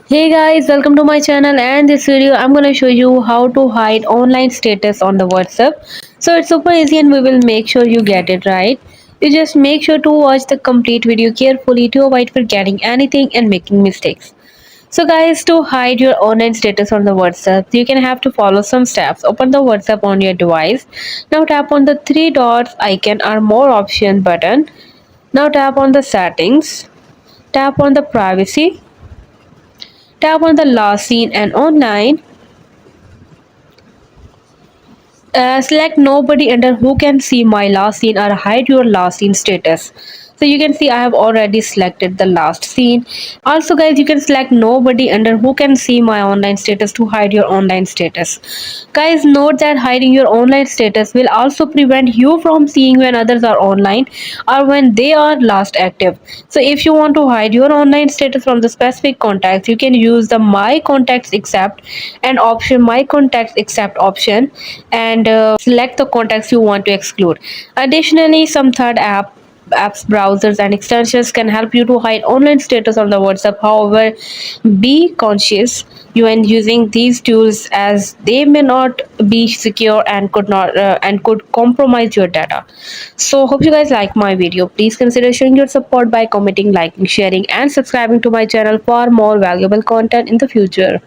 Hey guys, welcome to my channel, and this video I'm going to show you how to hide online status on the WhatsApp. So it's super easy and we will make sure you get it right. You just make sure to watch the complete video carefully to avoid forgetting anything and making mistakes. So guys, to hide your online status on the WhatsApp, you can have to follow some steps. Open the WhatsApp on your device. Now tap on the three dots icon or more options button. Now tap on the settings. Tap on the privacy. Tap on the last seen and online. Select nobody under who can see my last scene or hide your last scene status. So you can see I have already selected the last scene. Also guys, you can select nobody under who can see my online status to hide your online status. Guys, note that hiding your online status will also prevent you from seeing when others are online or when they are last active. So if you want to hide your online status from the specific contacts, you can use the my contacts except and option my contacts except option, and select the contacts you want to exclude. Additionally, some third apps, browsers and extensions can help you to hide online status on the WhatsApp. However, be conscious when using these tools as they may not be secure and could compromise your data. So hope you guys like my video. Please consider showing your support by commenting, liking, sharing and subscribing to my channel for more valuable content in the future.